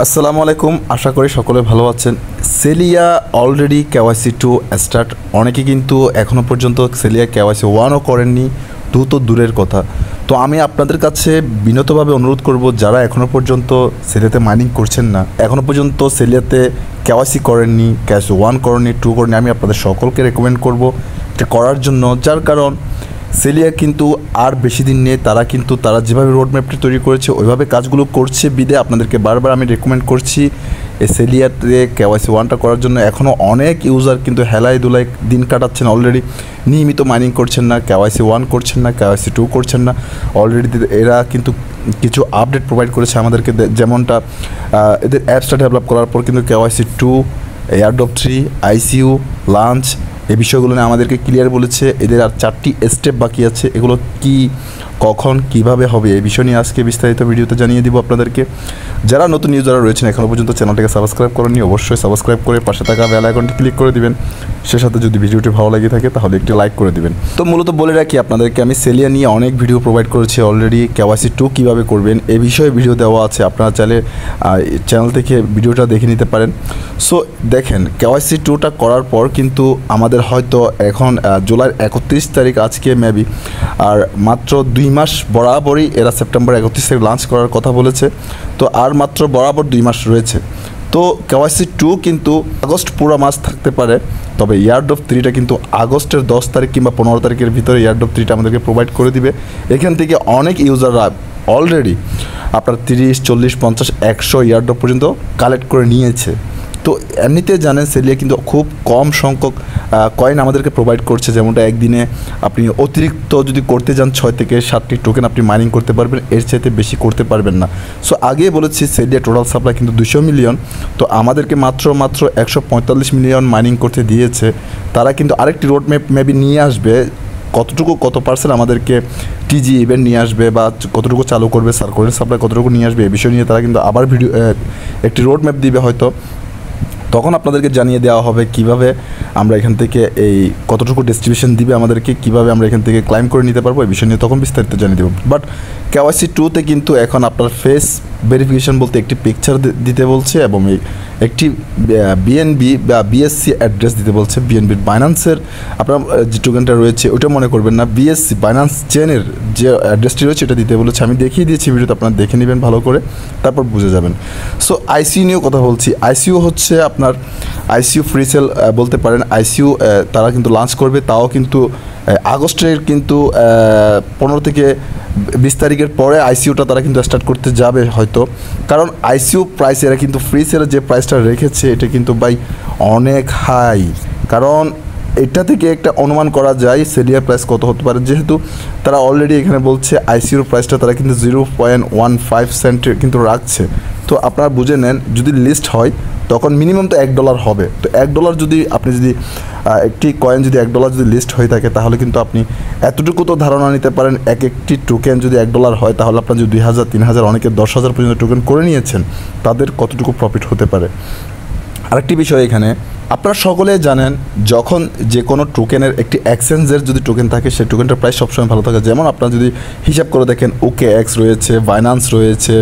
আসসালামু আলাইকুম, আশা করি সকলে ভালো আছেন। সেলিয়া অলরেডি কেওয়াইসি 2 স্টার্ট। অনেকে কিন্তু এখনও পর্যন্ত সেলিয়া কেওয়াইসি 1ও করেননি, 2 তো দূরের কথা। তো আমি আপনাদের কাছে বিনীতভাবে অনুরোধ করব, যারা এখনও পর্যন্ত সেলিয়াতে মাইনিং করছেন না, এখনও পর্যন্ত সেলিয়াতে কেওয়াইসি করেননি, কেওয়াইসি 1 করেননি, 2 করেননি, আমি আপনাদের সকলকে রেকমেন্ড করব এটা করার জন্য। যার কারণ সেলিয়া কিন্তু আর বেশি দিন নেই, তারা যেভাবে রোডম্যাপটি তৈরি করেছে ওইভাবে কাজগুলো করছে বিদে আপনাদেরকে বারবার আমি রেকমেন্ড করছি এই সেলিয়াতে কেওয়াইসি 1টা করার জন্য। এখনও অনেক ইউজার কিন্তু হেলায় দুলায় দিন কাটাচ্ছেন, অলরেডি নিয়মিত মাইনিং করছেন না, কেওয়াইসি 1 করছেন না, কেওয়াইসি 2 করছেন না। অলরেডি এরা কিন্তু কিছু আপডেট প্রোভাইড করেছে আমাদেরকে, যেমনটা এদের অ্যাপসটা ডেভেলপ করার পর কিন্তু কেওয়াইসি 2, এয়ারড্রপ 3, আইসিইউ, লাঞ্চ এই বিষয়গুলো নিয়ে আমাদেরকে ক্লিয়ার বলেছে। এদের আর 4টি স্টেপ বাকি আছে, এগুলো কি কখন কিভাবে হবে এই বিষয় নিয়ে আজকে বিস্তারিত ভিডিওতে জানিয়ে দিব আপনাদেরকে। যারা নতুন ইউজাররা রয়েছেন এখনও পর্যন্ত চ্যানেলটাকে সাবস্ক্রাইব করেননি, অবশ্যই সাবস্ক্রাইব করে পাশে থাকা বেল আইকনটি ক্লিক করে দিবেন। সে সাথে যদি ভিডিওটি ভালো লাগে থাকে তাহলে একটি লাইক করে দিবেন। তো মূলত বলে রাখি আপনাদেরকে, আমি সেলিয়া নিয়ে অনেক ভিডিও প্রোভাইড করেছি অলরেডি। কেওয়াইসি 2 কীভাবে করবেন এ বিষয়ে ভিডিও দেওয়া আছে, আপনারা চাইলে চ্যানেল থেকে ভিডিওটা দেখে নিতে পারেন। সো দেখেন, কেওয়াইসি 2টা করার পর কিন্তু আমাদের হয়তো এখন জুলাইয়ের 31 তারিখ আজকে মেবি, আর মাত্র 2 মাস বরাবরই এরা সেপ্টেম্বর 31 তারিখ লঞ্চ করার কথা বলেছে। তো আর মাত্র বরাবর 2 মাস রয়েছে। তো কেওয়াইসি 2 কিন্তু আগস্ট পুরো মাস থাকতে পারে, তবে ইয়ারড্রপ 3টা কিন্তু আগস্টের 10 তারিখ কিংবা 15 তারিখের ভিতরে ইয়ারড্রপ 3টা আমাদেরকে প্রোভাইড করে দিবে। এখান থেকে অনেক ইউজাররা অলরেডি আপনার 30, 40, 50, 100 ইয়ারড্রপ পর্যন্ত কালেক্ট করে নিয়েছে। তো এমনিতে জানেন সেলিয়া কিন্তু খুব কম সংখ্যক কয়েন আমাদেরকে প্রোভাইড করছে, যেমনটা একদিনে আপনি অতিরিক্ত যদি করতে যান 6 থেকে 7টি টোকেন আপনি মাইনিং করতে পারবেন, এর চাইতে বেশি করতে পারবেন না। সো আগে বলেছি সেলিয়া টোটাল সাপ্লাই কিন্তু 200 মিলিয়ন, তো আমাদেরকে মাত্র 145 মিলিয়ন মাইনিং করতে দিয়েছে। তারা কিন্তু আরেকটি রোড ম্যাপ মেবি নিয়ে আসবে, কত পার্সেন্ট আমাদেরকে টিজি ইভেন্ট নিয়ে আসবে বা কতটুকু চালু করবে, সার্কুলার সাপ্লাই কতটুকু নিয়ে আসবে এই বিষয় নিয়ে তারা কিন্তু আবার একটি রোড ম্যাপ দিবে হয়তো। তখন আপনাদেরকে জানিয়ে দেওয়া হবে কিভাবে আমরা এখান থেকে এই কতটুকু ডিস্ট্রিবিউশন দিবে আমাদেরকে, কিভাবে আমরা এখান থেকে ক্লাইম করে নিতে পারবো এই বিষয় নিয়ে তখন বিস্তারিত জানিয়ে দেবো। বাট কেওয়াইসি 2তে কিন্তু এখন আপনার ফেস ভেরিফিকেশন বলতে একটি পিকচার দিতে বলছে এবং একটি বিএনবি বা বিএসসি অ্যাড্রেস দিতে বলছে। বিএনবির বাইন্যান্সের আপনার যে টোকেনটা রয়েছে ওটা মনে করবেন না, বিএসসি বাইন্যান্স চেনের যে অ্যাড্রেসটি রয়েছে এটা দিতে বলেছে। আমি দেখিয়ে দিয়েছি ভিডিওতে, আপনারা দেখে নেবেন ভালো করে, তারপর বুঝে যাবেন। সো আইসিইউ নিয়েও কথা বলছি। আইসিইউ হচ্ছে আপনার আইসিইউ ফ্রি সেল বলতে পারেন। আইসিইউ তারা কিন্তু লঞ্চ করবে, তাও কিন্তু আগস্টের কিন্তু 15 থেকে 20 তারিখের পরে আইসিইউটা তারা কিন্তু স্টার্ট করতে যাবে হয়তো, কারণ আইসিইউ প্রাইস এরা কিন্তু ফ্রি সেলের যে প্রাইসটা রেখেছে এটা কিন্তু ভাই অনেক হাই। কারণ এটা থেকে একটা অনুমান করা যায় সেলিয়ার প্রাইস কত হতে পারে, যেহেতু তারা অলরেডি এখানে বলছে আইসিইউর প্রাইসটা তারা কিন্তু 0.15 সেন্টে কিন্তু রাখছে। তো আপনারা বুঝে নেন, যদি লিস্ট হয় তখন মিনিমাম তো $1 হবে। তো $1 যদি আপনি একটি কয়েন যদি $1 যদি লিস্ট হয়ে থাকে তাহলে কিন্তু আপনি এতটুকু তো ধারণা নিতে পারেন, একটি টোকেন যদি $1 হয় তাহলে আপনার যদি 2000, 3000, অনেকে 10,000 পর্যন্ত টোকেন করে নিয়েছেন, তাদের কতটুকু প্রফিট হতে পারে। আরেকটি বিষয় এখানে আপনারা সকলে জানেন, যখন যে কোনো টোকেনের একটি এক্সচেঞ্জের যদি টোকেন থাকে সেই টোকেনটার প্রাইস সবসময় ভালো থাকে। যেমন আপনারা যদি হিসাব করে দেখেন, OKX রয়েছে, বাইন্যান্স রয়েছে,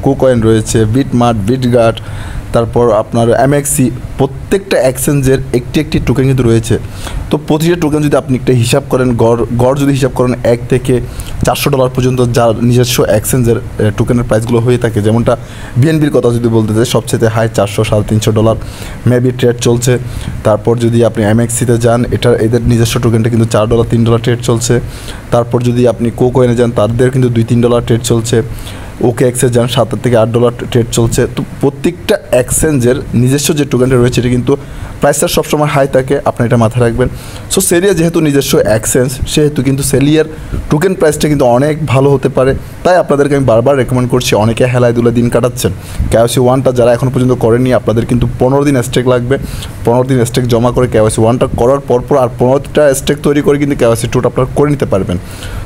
কুকয়েন রয়েছে, বিটমার্ট, বিটগার্ড, তারপর আপনার MXC, প্রত্যেকটা এক্সচেঞ্জের একটি টোকেন কিন্তু রয়েছে। তো প্রতিটা টোকেন যদি আপনি একটা হিসাব করেন, গড় যদি হিসাব করেন $1 থেকে $400 পর্যন্ত যার নিজস্ব এক্সচেঞ্জের টোকেনের প্রাইসগুলো হয়ে থাকে। যেমনটা বিএনবির কথা যদি বলতে চাই, সবচেয়ে হাই $400, $350 মেবি ট্রেড চলছে। তারপর যদি আপনি MXCতে যান, এদের নিজস্ব টোকেনটা কিন্তু $4, $3 ট্রেড চলছে। তারপর যদি আপনি কোকয়েনে যান, তাদের কিন্তু $2-3 ট্রেড চলছে। OKXে যান, $7 থেকে $8 ট্রেড চলছে। তো প্রত্যেকটা এক্সচেঞ্জের নিজস্ব যে টোকেনটা রয়েছে এটা কিন্তু প্রাইসটা সবসময় হাই থাকে, আপনি এটা মাথায় রাখবেন। সো সেলিয়া যেহেতু নিজস্ব এক্সচেঞ্জ, সেহেতু কিন্তু সেলিয়ার টোকেন প্রাইসটা কিন্তু অনেক ভালো হতে পারে। তাই আপনাদেরকে আমি বারবার রেকমেন্ড করছি, অনেকে হেলায় দুলে দিন কাটাচ্ছেন। কেওয়াইসি 1টা যারা এখনও পর্যন্ত করেননি, আপনাদের কিন্তু 15 দিন স্টেক লাগবে। 15 দিন স্টেক জমা করে কেওয়াইসি 1টা করার পরপর আর 15টা স্টেক তৈরি করে কিন্তু কেওয়াইসি 2টা আপনারা করে নিতে পারবেন।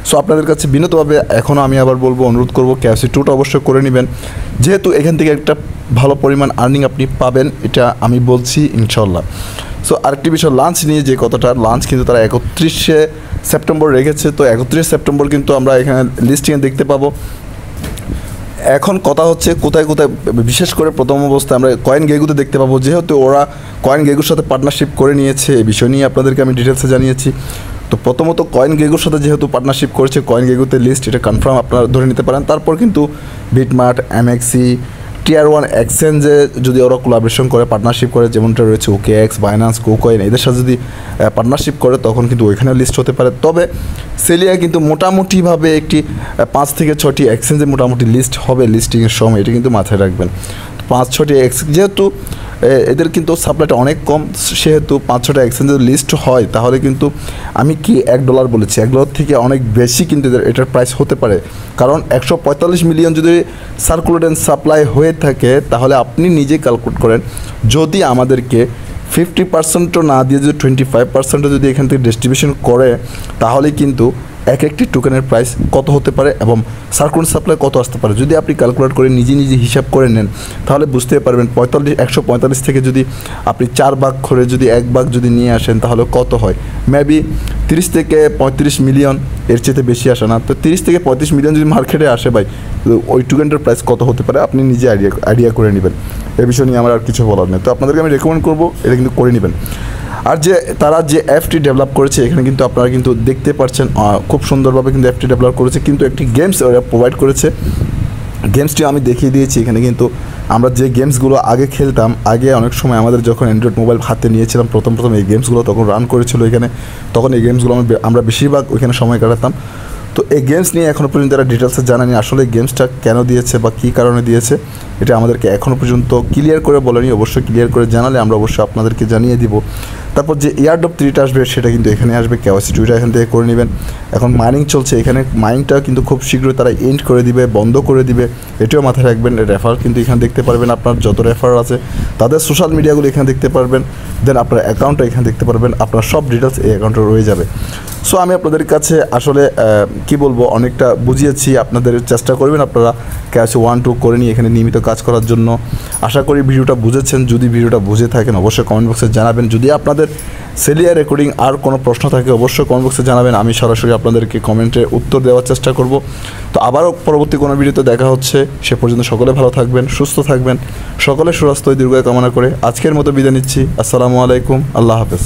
সো আপনাদের কাছে বিনীতভাবে এখনও আমি আবার বলবো, অনুরোধ করবো কেওয়াইসি 2টা অবশ্যই করে নেবেন, যেহেতু এখান থেকে একটা ভালো পরিমাণ আর্নিং আপনি পাবেন, এটা আমি বলছি ইনশাল্লাহ। সো আরেকটি বিষয় লাঞ্চ নিয়ে, যে কথাটা, লাঞ্চ কিন্তু তারা 31শে সেপ্টেম্বর রেখেছে। তো 31 সেপ্টেম্বর কিন্তু আমরা এখানে লিস্টিংয়ে দেখতে পাবো এখন কথা হচ্ছে কোথায় কোথায়, বিশেষ করে প্রথম অবস্থায় আমরা কয়েন গেগুতে দেখতে পাবো, যেহেতু ওরা কয়েন গেগুর সাথে পার্টনারশিপ করে নিয়েছে, এই বিষয় নিয়ে আপনাদেরকে আমি ডিটেলসে জানিয়েছি। তো প্রথমত কয়েন গেগুর সাথে যেহেতু পার্টনারশিপ করেছে, কয়েন গেগুতে লিস্ট এটা কনফার্ম আপনারা ধরে নিতে পারেন। তারপর কিন্তু বিটমার্ট, এমএক্সি, টিয়ার 1 এক্সচেঞ্জে যদি ওরা কোলাবরেশন করে, পার্টনারশিপ করে, যেমনটা রয়েছে OKX, বাইন্যান্স, কুকয়েন, এদের সাথে যদি পার্টনারশিপ করে তখন কিন্তু ওইখানেও লিস্ট হতে পারে। তবে সেলিয়া কিন্তু মোটামুটিভাবে একটি 5 থেকে 6টি এক্সচেঞ্জে মোটামুটি লিস্ট হবে লিস্টিংয়ের সময়, এটা কিন্তু মাথায় রাখবেন। 5-6টি যেহেতু এদের কিন্তু সাপ্লাইটা অনেক কম, সেহেতু 5-6টা এক্সচেঞ্জের লিস্ট হয়, তাহলে কিন্তু আমি কি $1 বলেছি, $1 থেকে অনেক বেশি কিন্তু এটার প্রাইস হতে পারে। কারণ 145 মিলিয়ন যদি সার্কুলেট অ্যান্ড সাপ্লাই হয়ে থাকে, তাহলে আপনি নিজে ক্যালকুলেট করেন, যদি আমাদেরকে 50%ও না দিয়ে যদি 25%ও যদি এখান থেকে ডিস্ট্রিবিউশন করে, তাহলে কিন্তু এক একটি টোকেনের প্রাইস কত হতে পারে এবং সার্কুলেট সাপ্লাই কত আসতে পারে। যদি আপনি ক্যালকুলেট করে নিজে নিজে হিসাব করে নেন, তাহলে বুঝতে পারবেন 145 থেকে যদি আপনি 4 ভাগ করে যদি 1 ভাগ যদি নিয়ে আসেন, তাহলে কত হয়। মেবি 30 থেকে 35 মিলিয়ন, এর চেয়ে বেশি আসে না। তো 30 থেকে 35 মিলিয়ন যদি মার্কেটে আসে ভাই, ওই টোকেনটার প্রাইস কত হতে পারে আপনি নিজে আইডিয়া করে নেবেন। এ বিষয় নিয়ে আমার আর কিছু বলার নেই। তো আপনাদেরকে আমি রেকমেন্ড করবো এটা কিন্তু করে নেবেন। আর যে তারা যে অ্যাপটি ডেভেলপ করেছে, এখানে কিন্তু আপনারা কিন্তু দেখতে পাচ্ছেন খুব সুন্দরভাবে কিন্তু অ্যাপটি ডেভেলপ করেছে, কিন্তু একটি গেমস ওরা প্রোভাইড করেছে। গেমসটি আমি দেখিয়ে দিয়েছি। এখানে কিন্তু আমরা যে গেমসগুলো আগে খেলতাম, আগে অনেক সময় আমাদের যখন অ্যান্ড্রয়েড মোবাইল হাতে নিয়েছিলাম প্রথম এই গেমসগুলো তখন রান করেছিল এখানে, তখন এই গেমসগুলো আমরা বেশিরভাগ ওইখানে সময় কাটাতাম। তো এই গেমস নিয়ে এখনও পর্যন্ত তারা ডিটেলসে জানানি আসলে গেমসটা কেন দিয়েছে বা কী কারণে দিয়েছে, এটা আমাদেরকে এখনও পর্যন্ত ক্লিয়ার করে বলেনি। অবশ্যই ক্লিয়ার করে জানালে আমরা অবশ্যই আপনাদেরকে জানিয়ে দিব। তারপর যে এয়ারড্রপ 3টা আসবে সেটা কিন্তু এখানে আসবে, KYC 2টা এখান থেকে করে নেবেন। এখন মাইনিং চলছে এখানে, মাইনিংটা কিন্তু খুব শীঘ্রই তারা এন্ড করে দিবে, বন্ধ করে দিবে, এটাও মাথায় রাখবেন। রেফার কিন্তু এখানে দেখতে পারবেন, আপনার যত রেফার আছে তাদের সোশ্যাল মিডিয়াগুলো এখানে দেখতে পারবেন, দেন আপনার অ্যাকাউন্টটা এখানে দেখতে পারবেন, আপনার সব ডিটেলস এই অ্যাকাউন্টে রয়ে যাবে। সো আমি আপনাদের কাছে আসলে কি বলবো, অনেকটা বুঝিয়েছি, আপনাদের চেষ্টা করবেন আপনারা KYC 1-2 করে নিয়ে এখানে নিয়মিত কাজ করার জন্য। আশা করি ভিডিওটা বুঝেছেন। যদি ভিডিওটা বুঝে থাকেন অবশ্যই কমেন্ট বক্সে জানাবেন। যদি আপনাদের সেলিয়া রেকর্ডিং আর কোনো প্রশ্ন থাকে অবশ্যই কমেন্ট বক্সে জানাবেন, আমি সরাসরি আপনাদেরকে কমেন্টে উত্তর দেওয়ার চেষ্টা করব। তো আবারও পরবর্তী কোনো ভিডিওতে দেখা হচ্ছে, সে পর্যন্ত সকলে ভালো থাকবেন, সুস্থ থাকবেন, সকলে সুস্বাস্থ্য দীর্ঘায়ু কামনা করে আজকের মতো বিদায় নিচ্ছি। আসসালামু আলাইকুম, আল্লাহ হাফেজ।